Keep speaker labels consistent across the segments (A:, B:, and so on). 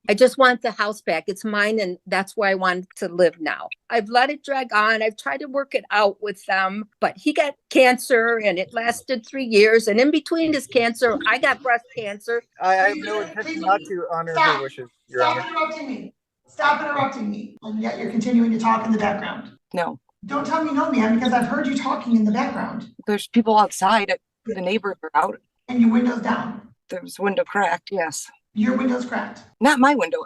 A: I just want the house back. It's mine, and that's where I want to live now. I've let it drag on. I've tried to work it out with them, but he got cancer and it lasted 3 years. And in between his cancer, I got breast cancer.
B: I have no intention not to honor her wishes, Your
C: Stop
B: Honor.
C: interrupting me. Stop interrupting me. And yet you're continuing to talk in the background.
D: No,
C: Don't tell me no, ma'am, because I've heard you talking in the background.
D: there's people outside. The neighbors are out.
C: And your window's down.
D: There's window cracked. Yes.
C: Your window's cracked.
D: Not my window.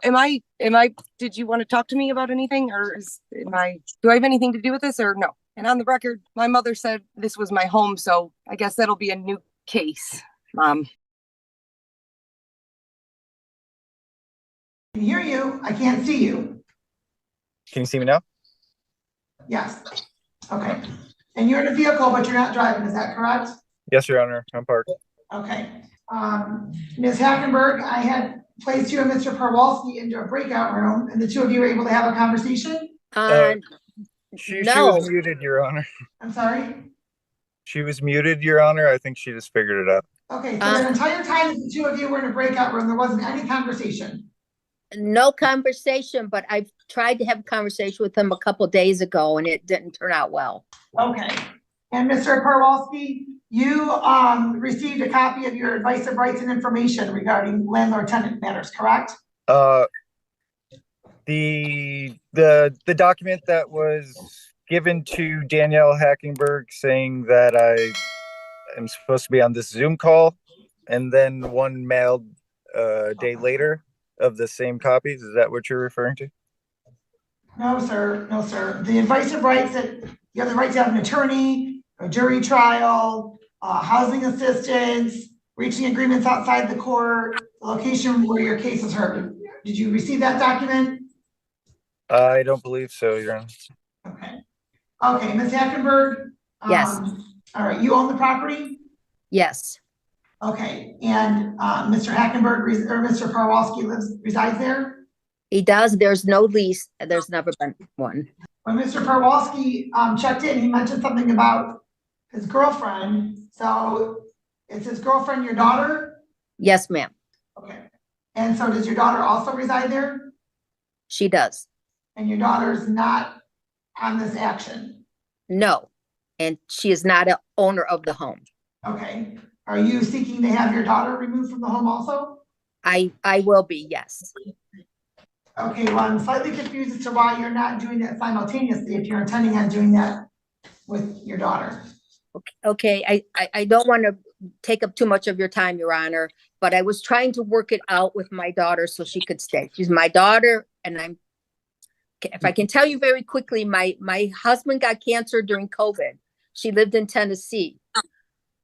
D: Did you want to talk to me about anything, or do I have anything to do with this, or no? And on the record, my mother said this was my home, so I guess that'll be a new case, Mom.
C: I can hear you. I can't see you.
B: Can you see me now?
C: Yes. Okay. And you're in a vehicle, but you're not driving. Is that correct?
B: Yes, Your Honor. I'm parked.
C: Okay. Ms. Hackenberg, I had placed you and Mr. Perwalski into a breakout room, and the two of you were able to have a conversation?
B: She
A: No.
B: was muted, Your Honor.
C: I'm sorry?
B: She was muted, Your Honor. I think she just figured it out.
C: Okay, so the entire time that the two of you were in a breakout room, there wasn't any conversation?
A: No conversation, but I've tried to have a conversation with him a couple days ago and it didn't turn out well.
C: Okay. And Mr. Perwalski, you received a copy of your advice of rights and information regarding landlord-tenant matters, correct?
B: The document that was given to Danielle Hackenberg saying that I am supposed to be on this Zoom call, and then one mailed a day later of the same copies. Is that what you're referring to?
C: No, sir. No, sir. The advice of rights that you have the right to have an attorney, a jury trial, housing assistance, reaching agreements outside the court, the location where your case is heard. Did you receive that document?
B: I don't believe so, Your Honor.
C: Okay. Okay, Ms. Hackenberg?
A: Yes.
C: All right, you own the property?
A: Yes.
C: Okay, and Mr. Hackenberg or Mr. Perwalski resides there?
A: He does. There's no lease. There's never been one.
C: When Mr. Perwalski checked in, he mentioned something about his girlfriend. So is his girlfriend your daughter?
A: Yes, ma'am.
C: Okay. And so does your daughter also reside there?
A: She does.
C: And your daughter's not on this action?
A: No. And she is not an owner of the home.
C: Okay. Are you seeking to have your daughter removed from the home also?
A: I will be, yes.
C: Okay, well, I'm slightly confused as to why you're not doing that simultaneously if you're intending on doing that with your daughter.
A: Okay, I don't want to take up too much of your time, Your Honor, but I was trying to work it out with my daughter so she could stay. She's my daughter, and if I can tell you very quickly, my husband got cancer during COVID. She lived in Tennessee.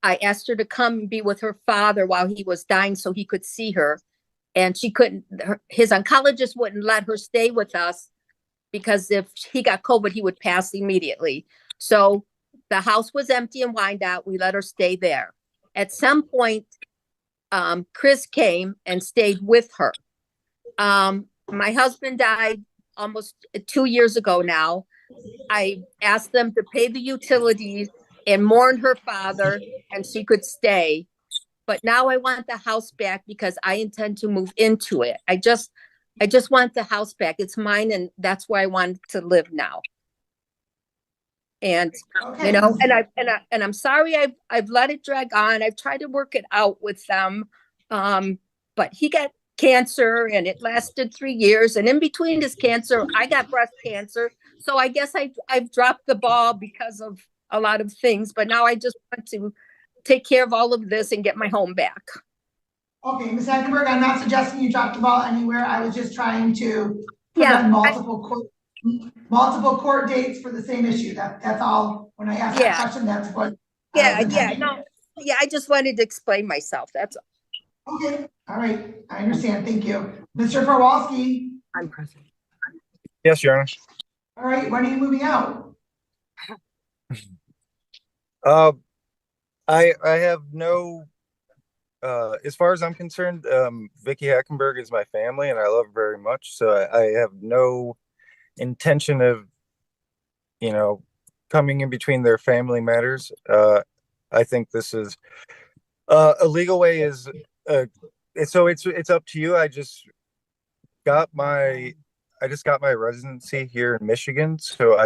A: I asked her to come and be with her father while he was dying so he could see her. And she couldn't, his oncologist wouldn't let her stay with us because if he got COVID, he would pass immediately. So the house was empty and wined out. We let her stay there. At some point, Chris came and stayed with her. My husband died almost 2 years ago now. I asked them to pay the utilities and mourn her father, and she could stay. But now I want the house back because I intend to move into it. I just want the house back. It's mine, and that's where I want to live now. And
C: Okay.
A: you know, and I'm sorry I've let it drag on. I've tried to work it out with them. But he got cancer and it lasted 3 years. And in between his cancer, I got breast cancer. So I guess I've dropped the ball because of a lot of things. But now I just want to take care of all of this and get my home back.
C: Okay, Ms. Hackenberg, I'm not suggesting you drop the ball anywhere. I was just trying to prevent multiple court dates for the same issue. That's all. When I asked that question, that's what.
A: I just wanted to explain myself. That's all.
C: Okay, all right. I understand. Thank you. Mr. Perwalski.
D: I'm present.
B: Yes, Your Honor.
C: All right, when are you moving out?
B: I have no, as far as I'm concerned, Vicky Hackenberg is my family and I love her very much. So I have no intention of, coming in between their family matters. I think this is a legal way is, so it's up to you. I just just got my residency here in Michigan, so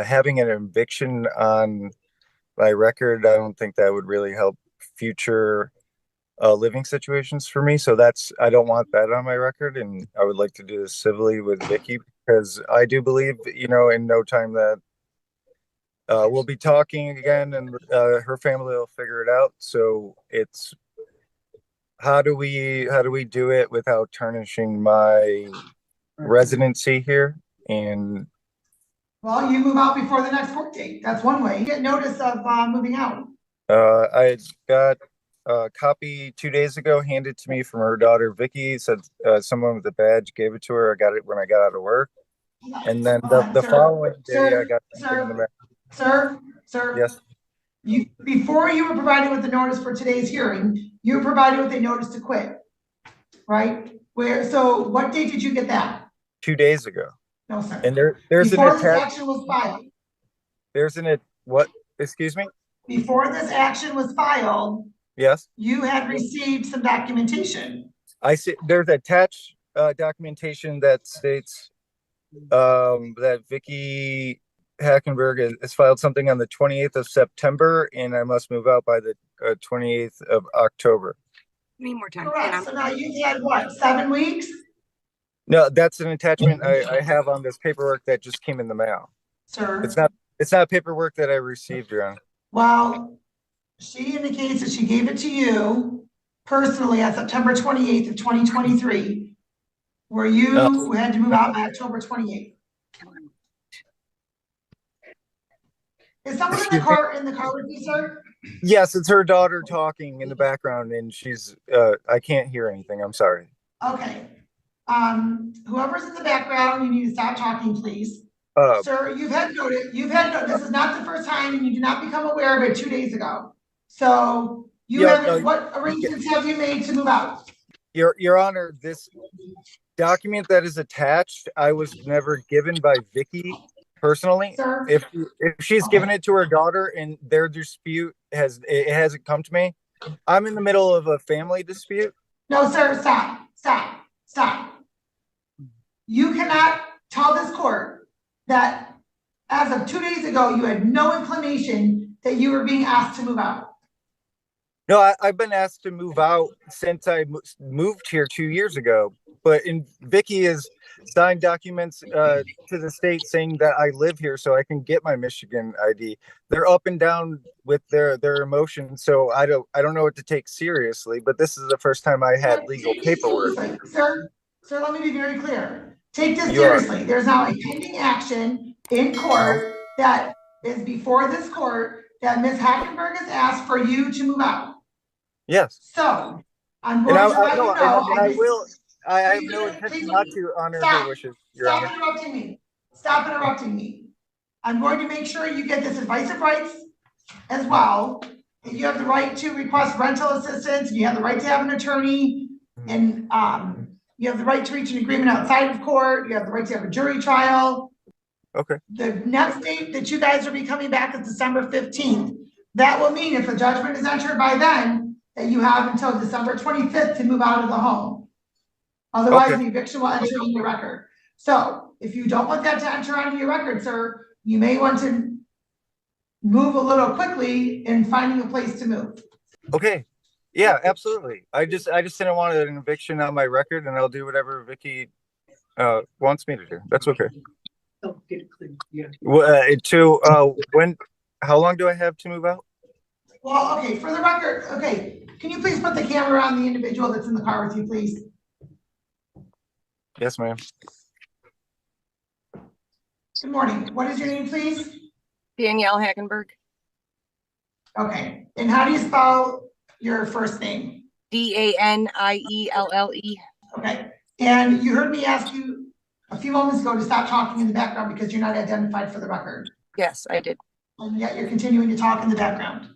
B: having an eviction on my record, I don't think that would really help future living situations for me. So I don't want that on my record, and I would like to do this civilly with Vicky because I do believe, in no time that we'll be talking again, and her family will figure it out. So it's how do we do it without tarnishing my residency here? And
C: Well, you move out before the next court date. That's one way. You get notice of moving out.
B: I got a copy 2 days ago handed to me from her daughter Vicky. Said someone with a badge gave it to her. I got it when I got out of work, and then the following day I got something in the mail.
C: Sir.
B: Yes.
C: Before you were provided with the notice for today's hearing, you were provided with a notice to quit, right? So what date did you get that?
B: 2 days ago.
C: No, sir.
B: And there's
C: Before
B: an
C: this
B: attach.
C: action was filed.
B: What? Excuse me?
C: Before this action was filed,
B: Yes.
C: you had received some documentation.
B: I see. There's attached documentation that states that Vicky Hackenberg has filed something on the 28th of September, and I must move out by the 28th of October.
D: Need more time.
C: Correct. So now you've had what, 7 weeks?
B: No, that's an attachment I have on this paperwork that just came in the mail.
C: Sir.
B: It's not paperwork that I received, Your Honor.
C: Well, she indicates that she gave it to you personally on September 28th of 2023, where you had to move out by October 28th. Is someone in the car with you, sir?
B: Yes, it's her daughter talking in the background, and she's I can't hear anything. I'm sorry.
C: Okay. Whoever's in the background, you need to stop talking, please. Sir, you've had notice. This is not the first time, and you did not become aware of it 2 days ago. So what arrangements have you made to move out?
B: Your Honor, this document that is attached, I was never given by Vicky personally.
C: Sir?
B: If she's given it to her daughter and their dispute hasn't come to me, I'm in the middle of a family dispute.
C: No, sir, stop. You cannot tell this court that as of 2 days ago, you had no inclination that you were being asked to move out.
B: No, I've been asked to move out since I moved here 2 years ago. But Vicky has signed documents to the state saying that I live here, so I can get my Michigan ID. They're up and down with their emotions, so I don't know what to take seriously. But this is the first time I had legal paperwork.
C: Sir, let me be very clear. Take this seriously. There's now a pending action in court that is before this court that Ms. Hackenberg has asked for you to move out.
B: Yes.
C: So I'm going to let you know.
B: I have no intention not to honor her wishes, Your Honor.
C: Stop interrupting me. I'm going to make sure you get this advice of rights as well. And you have the right to request rental assistance, and you have the right to have an attorney, and you have the right to reach an agreement outside of court. You have the right to have a jury trial.
B: Okay.
C: The next date that you guys will be coming back is December 15th. That will mean if a judgment is entered by then, that you have until December 25th to move out of the home. Otherwise, the eviction will enter on your record. So if you don't want that to enter onto your record, sir, you may want to move a little quickly in finding a place to move.
B: Okay. Yeah, absolutely. I just didn't want an eviction on my record, and I'll do whatever Vicky wants me to do. That's okay.
E: Oh, get it clear. Yeah.
B: Well, how long do I have to move out?
C: Well, okay, for the record, okay, can you please put the camera on the individual that's in the car with you, please?
B: Yes, ma'am.
C: Good morning. What is your name, please?
D: Danielle Hackenberg.
C: Okay, and how do you spell your first name?
D: Danielle.
C: Okay, and you heard me ask you a few moments ago to stop talking in the background because you're not identified for the record.
D: Yes, I did.
C: And yet you're continuing to talk in the background.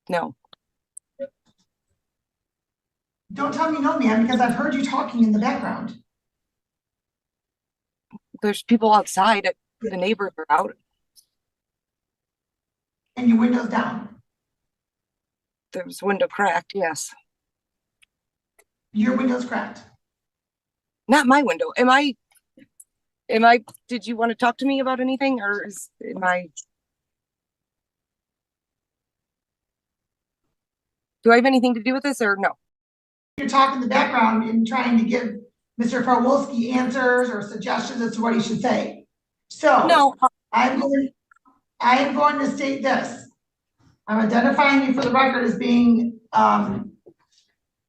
D: No.
C: Don't tell me no, ma'am, because I've heard you talking in the background.
D: There's people outside. The neighbors are out.
C: And your window's down.
D: There's window cracked. Yes.
C: Your window's cracked.
D: Not my window. Did you want to talk to me about anything or do I have anything to do with this or no?
C: You're talking in the background and trying to give Mr. Farwolski answers or suggestions as to what he should say. So
D: No.
C: I am going to state this. I'm identifying you for the record as being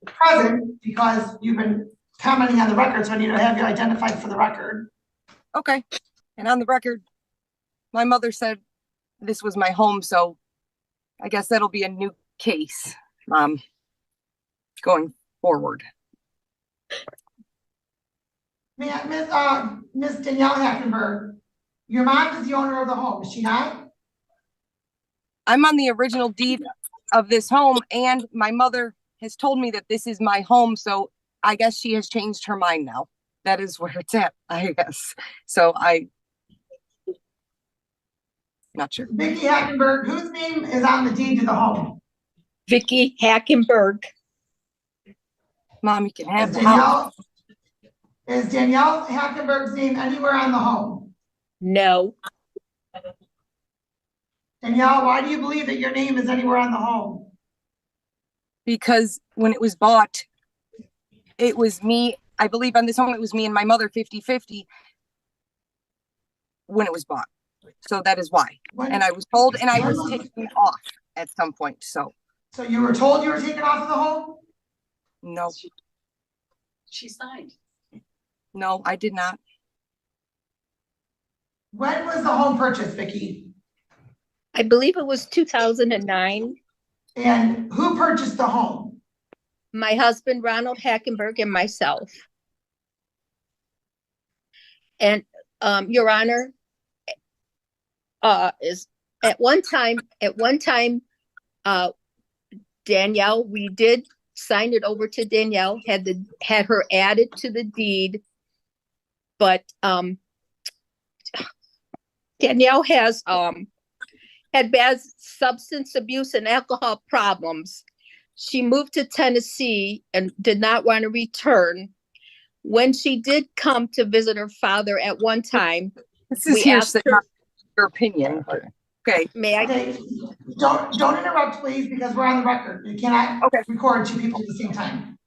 C: present because you've been commenting on the record, so I need to have you identified for the record.
D: Okay. And on the record, my mother said this was my home, so I guess that'll be a new case going forward.
C: Miss Danielle Hackenberg, your mom is the owner of the home, is she not?
D: I'm on the original deed of this home, and my mother has told me that this is my home, so I guess she has changed her mind now. That is where it's at, I guess. So not sure.
C: Vicky Hackenberg, whose name is on the deed to the home?
A: Vicky Hackenberg.
D: Mom, you can have the house.
C: Is Danielle Hackenberg's name anywhere on the home?
A: No.
C: Danielle, why do you believe that your name is anywhere on the home?
D: Because when it was bought, it was me. I believe on this home, it was me and my mother 50-50 when it was bought. So that is why. And I was told, and I was taken off at some point. So
C: you were told you were taken off of the home?
D: No.
E: She signed.
D: No, I did not.
C: When was the home purchased, Vicky?
A: I believe it was 2009.
C: And who purchased the home?
A: My husband, Ronald Hackenberg, and myself. And Your Honor, is at one time, Danielle, we did sign it over to Danielle, had her added to the deed, but Danielle has had bad substance abuse and alcohol problems. She moved to Tennessee and did not want to return. When she did come to visit her father at one time,
D: this is hearsay, not your opinion. Okay.
A: May I?
C: Okay. Don't interrupt, please, because we're on the record. You cannot record two people at the same time.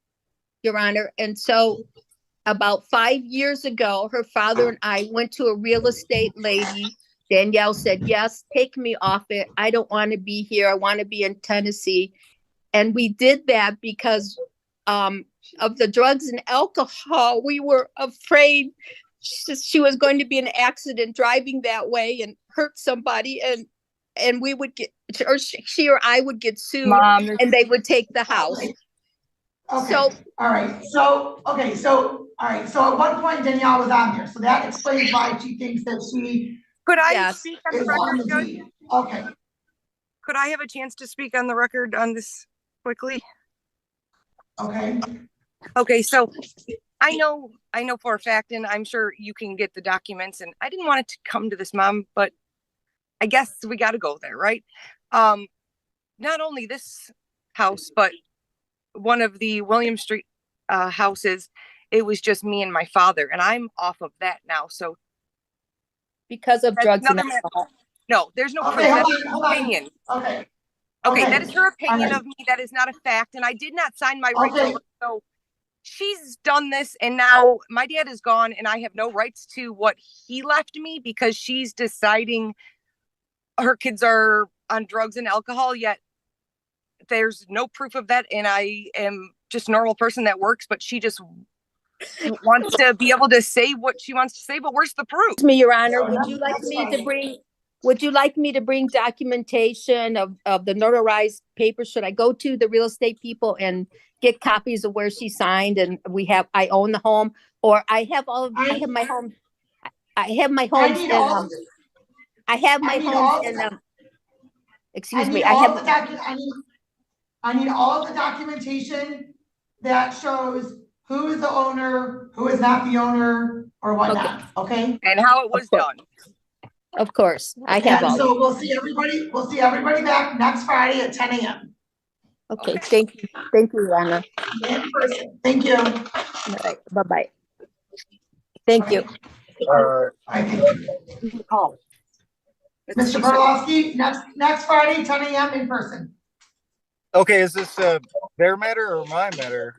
A: Your Honor, and so about 5 years ago, her father and I went to a real estate lady. Danielle said, yes, take me off it. I don't want to be here. I want to be in Tennessee. And we did that because of the drugs and alcohol. We were afraid she was going to be in an accident driving that way and hurt somebody, and we would get, or she or I would get sued,
D: Mom,
A: and they would take the house.
C: Okay.
A: So,
C: all right. So at one point Danielle was on there. So that explains why she thinks that she
D: could I speak on the
C: is on
D: record,
C: the
D: Judge?
C: deed. Okay.
D: Could I have a chance to speak on the record on this quickly?
C: Okay.
D: Okay, so I know for a fact, and I'm sure you can get the documents, and I didn't want it to come to this, Mom, but I guess we got to go there, right? Not only this house, but one of the William Street houses, it was just me and my father, and I'm off of that now. So
A: because of drugs and alcohol.
D: No, there's no proof.
C: Okay,
D: That's
C: hold
D: her
C: on.
D: opinion.
C: Okay.
D: Okay, that is her opinion
C: right.
D: of me. That is not a fact, and I did not sign my rights over. So she's done this, and now my dad is gone, and I have no rights to what he left me because she's deciding her kids are on drugs and alcohol, yet there's no proof of that, and I am just a normal person that works, but she just wants to be able to say what she wants to say, but where's the proof?
A: Excuse me, Your Honor, would you like me to bring documentation of the notarized papers? Should I go to the real estate people and get copies of where she signed and I own the home, or I have my home. I have my homes in excuse me.
C: I need all of the documentation that shows who is the owner, who is not the owner, or whatnot. Okay.
D: And how it was done.
A: Of course, I have all.
C: So we'll see everybody back next Friday at 10 a.m.
A: Okay, thank you, Your Honor.
C: In person. Thank you.
A: All right, bye-bye. Thank you.
C: I think,
D: Call.
C: Mr. Perlowski, next Friday, 10 a.m. in person.
B: Okay, is this their matter or my matter?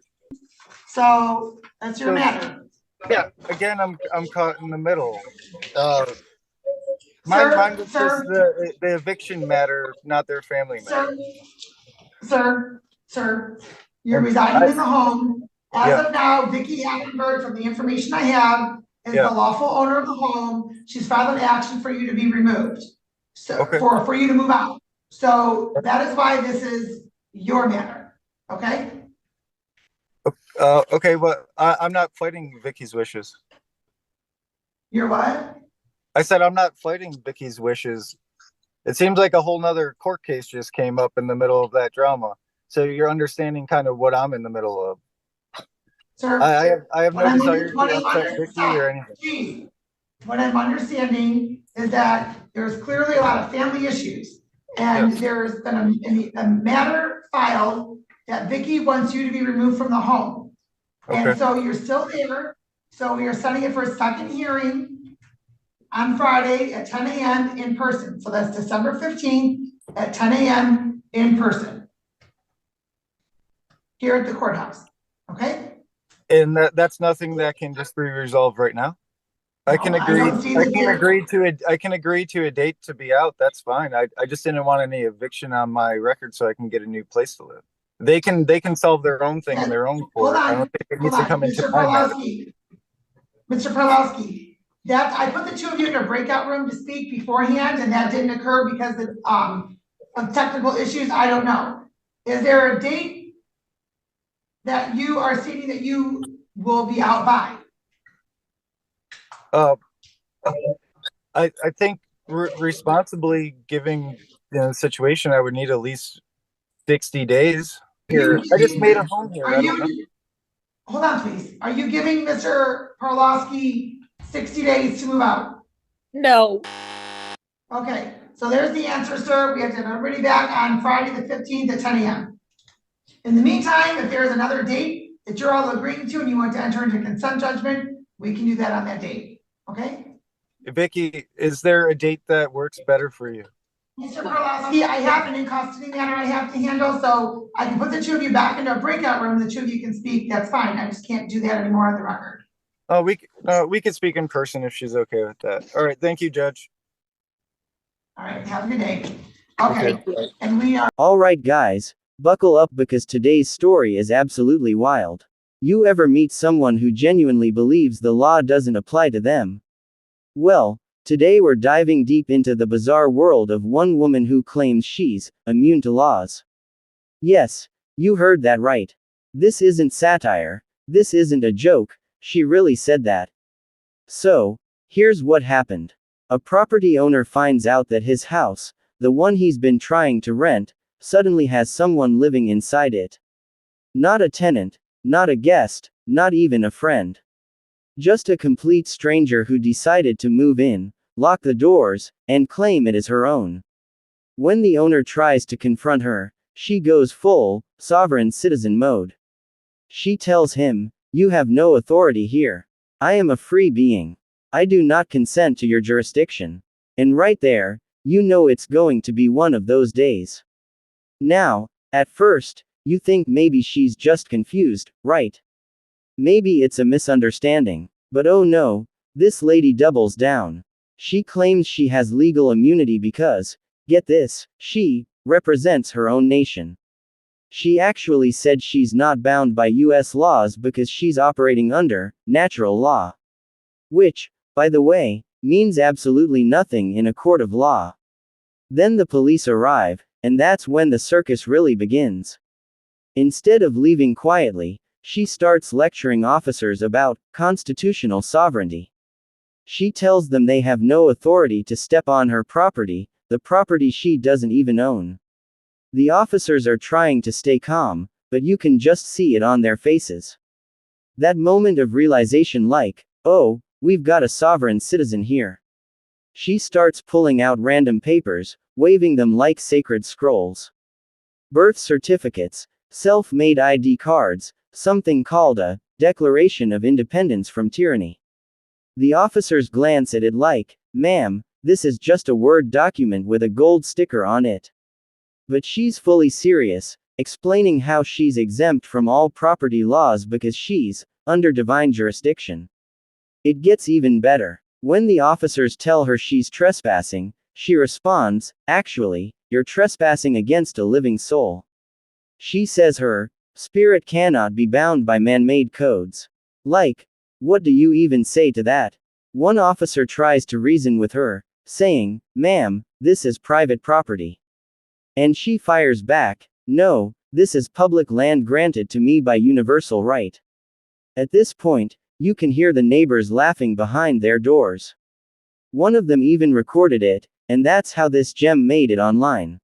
C: So that's your
B: So-
C: matter.
B: Yeah, again, I'm caught in the middle.
C: Sir,
B: Mine was
C: sir.
B: just the eviction matter, not their family matter.
C: Sir, you're residing in the home. As
B: Yeah.
C: of now, Vicky Hackenberg, from the information I have, is
B: Yeah.
C: the lawful owner of the home. She's filed an action for you to be removed. So,
B: Okay.
C: for you to move out. So that is why this is your matter, okay?
B: Okay, but I'm not fighting Vicky's wishes.
C: You're what?
B: I said I'm not fighting Vicky's wishes. It seems like a whole nother court case just came up in the middle of that drama. So you're understanding kind of what I'm in the middle of.
C: Sir,
B: I have no
C: what I'm-
B: desire
C: what
B: to
C: I'm
B: upset Vicky or anything.
C: Geez. What I'm understanding is that there's clearly a lot of family issues. And
B: Yes.
C: there's been a matter filed that Vicky wants you to be removed from the home. And
B: Okay.
C: so you're still there. So we are setting it for a second hearing on Friday at 10 a.m. in person. So that's December 15th at 10 a.m. in person. Here at the courthouse, okay?
B: And that's nothing that can just be resolved right now. I can
C: No, I
B: agree.
C: don't see
B: I
C: that
B: can
C: there-
B: agree to it. I can agree to a date to be out. That's fine. I just didn't want any eviction on my record so I can get a new place to live. They can solve their own thing in their own court. I don't think it needs to come into
C: Mr.
B: my matter.
C: Perlowski. Mr. Perlowski, I put the two of you in a breakout room to speak beforehand, and that didn't occur because of technical issues. I don't know. Is there a date that you are stating that you will be out by?
B: I think responsibly giving the situation, I would need at least 60 days here. I just made a home here.
C: Are
B: I don't know.
C: you, hold on, please. Are you giving Mr. Perlowski 60 days to move out?
A: No.
C: Okay, so there's the answer, sir. We have to have everybody back on Friday the 15th at 10 a.m. In the meantime, if there's another date that you're all agreeing to and you want to enter into consent judgment, we can do that on that date, okay?
B: Vicky, is there a date that works better for you?
C: Mr. Perlowski, I have an in custody matter I have to handle, so I can put the two of you back into a breakout room, the two of you can speak, that's fine. I just can't do that anymore on the record.
B: Oh, we could speak in person if she's okay with that. All right, thank you, Judge.
C: All right, have a good day. Okay,
B: Okay.
C: and we are.
F: Alright guys, buckle up because today's story is absolutely wild. You ever meet someone who genuinely believes the law doesn't apply to them? Well, today we're diving deep into the bizarre world of one woman who claims she's immune to laws. Yes, you heard that right. This isn't satire, this isn't a joke, she really said that. So, here's what happened. A property owner finds out that his house, the one he's been trying to rent, suddenly has someone living inside it. Not a tenant, not a guest, not even a friend. Just a complete stranger who decided to move in, lock the doors, and claim it as her own. When the owner tries to confront her, she goes full, sovereign citizen mode. She tells him, "You have no authority here. I am a free being. I do not consent to your jurisdiction." And right there, you know it's going to be one of those days. Now, at first, you think maybe she's just confused, right? Maybe it's a misunderstanding. But oh no, this lady doubles down. She claims she has legal immunity because, get this, she represents her own nation. She actually said she's not bound by US laws because she's operating under natural law. Which, by the way, means absolutely nothing in a court of law. Then the police arrive, and that's when the circus really begins. Instead of leaving quietly, she starts lecturing officers about constitutional sovereignty. She tells them they have no authority to step on her property, the property she doesn't even own. The officers are trying to stay calm, but you can just see it on their faces. That moment of realization like, oh, we've got a sovereign citizen here. She starts pulling out random papers, waving them like sacred scrolls. Birth certificates, self-made ID cards, something called a Declaration of Independence from Tyranny. The officers glance at it like, "Ma'am, this is just a Word document with a gold sticker on it." But she's fully serious, explaining how she's exempt from all property laws because she's under divine jurisdiction. It gets even better. When the officers tell her she's trespassing, she responds, "Actually, you're trespassing against a living soul." She says her spirit cannot be bound by man-made codes. Like, what do you even say to that? One officer tries to reason with her, saying, "Ma'am, this is private property." And she fires back, "No, this is public land granted to me by universal right." At this point, you can hear the neighbors laughing behind their doors. One of them even recorded it, and that's how this gem made it online.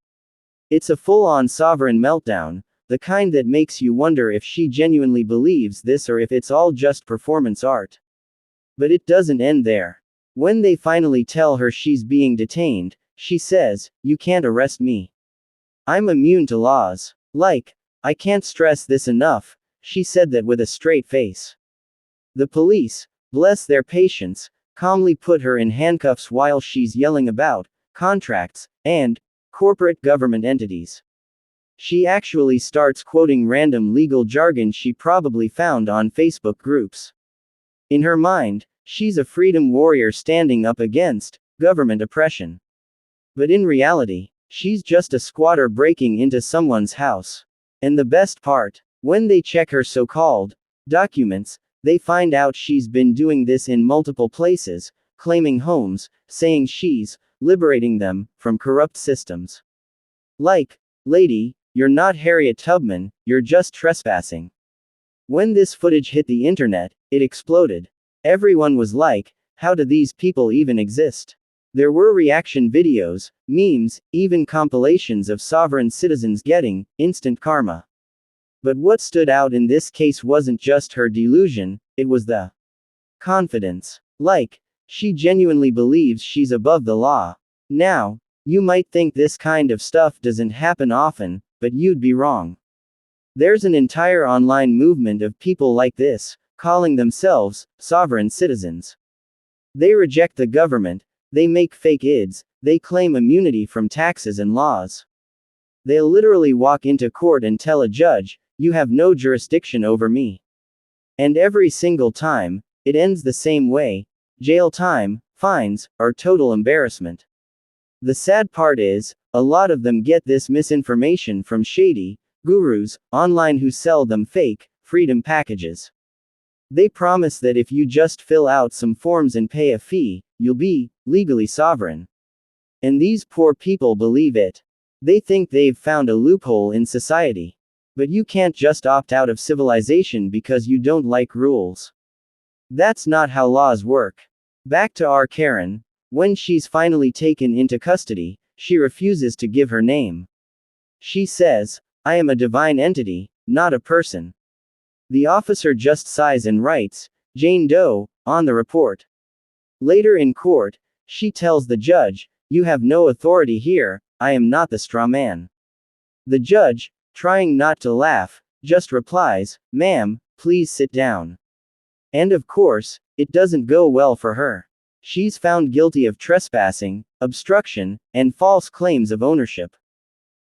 F: It's a full-on sovereign meltdown, the kind that makes you wonder if she genuinely believes this or if it's all just performance art. But it doesn't end there. When they finally tell her she's being detained, she says, "You can't arrest me. I'm immune to laws." Like, I can't stress this enough, she said that with a straight face. The police, bless their patience, calmly put her in handcuffs while she's yelling about contracts and corporate government entities. She actually starts quoting random legal jargon she probably found on Facebook groups. In her mind, she's a freedom warrior standing up against government oppression. But in reality, she's just a squatter breaking into someone's house. And the best part, when they check her so-called documents, they find out she's been doing this in multiple places, claiming homes, saying she's liberating them from corrupt systems. Like, lady, you're not Harriet Tubman, you're just trespassing. When this footage hit the internet, it exploded. Everyone was like, how do these people even exist? There were reaction videos, memes, even compilations of sovereign citizens getting instant karma. But what stood out in this case wasn't just her delusion, it was the confidence. Like, she genuinely believes she's above the law. Now, you might think this kind of stuff doesn't happen often, but you'd be wrong. There's an entire online movement of people like this, calling themselves sovereign citizens. They reject the government, they make fake ids, they claim immunity from taxes and laws. They'll literally walk into court and tell a judge, "You have no jurisdiction over me." And every single time, it ends the same way: jail time, fines, or total embarrassment. The sad part is, a lot of them get this misinformation from shady gurus online who sell them fake freedom packages. They promise that if you just fill out some forms and pay a fee, you'll be legally sovereign. And these poor people believe it. They think they've found a loophole in society. But you can't just opt out of civilization because you don't like rules. That's not how laws work. Back to our Karen. When she's finally taken into custody, she refuses to give her name. She says, "I am a divine entity, not a person." The officer just sighs and writes, "Jane Doe," on the report. Later in court, she tells the judge, "You have no authority here, I am not the straw man." The judge, trying not to laugh, just replies, "Ma'am, please sit down." And of course, it doesn't go well for her. She's found guilty of trespassing, obstruction, and false claims of ownership.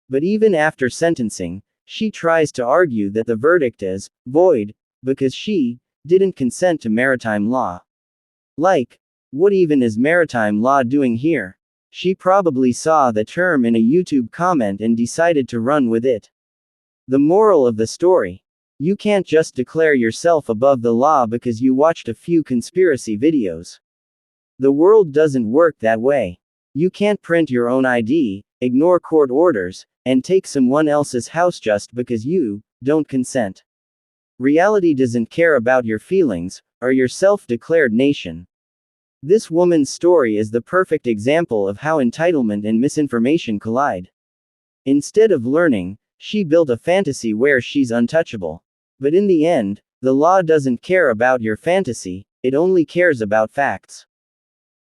F: But even after sentencing, she tries to argue that the verdict is void, because she didn't consent to maritime law. Like, what even is maritime law doing here? She probably saw the term in a YouTube comment and decided to run with it. The moral of the story: you can't just declare yourself above the law because you watched a few conspiracy videos. The world doesn't work that way. You can't print your own ID, ignore court orders, and take someone else's house just because you don't consent. Reality doesn't care about your feelings, or your self-declared nation. This woman's story is the perfect example of how entitlement and misinformation collide. Instead of learning, she built a fantasy where she's untouchable. But in the end, the law doesn't care about your fantasy, it only cares about facts.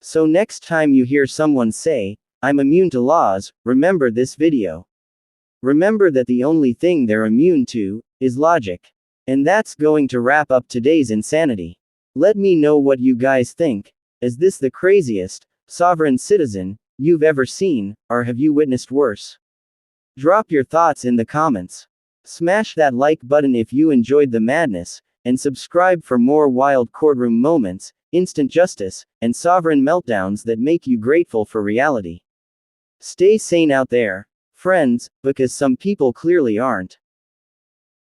F: So next time you hear someone say, "I'm immune to laws," remember this video. Remember that the only thing they're immune to is logic. And that's going to wrap up today's insanity. Let me know what you guys think. Is this the craziest, sovereign citizen you've ever seen, or have you witnessed worse? Drop your thoughts in the comments. Smash that like button if you enjoyed the madness, and subscribe for more wild courtroom moments, instant justice, and sovereign meltdowns that make you grateful for reality. Stay sane out there, friends, because some people clearly aren't.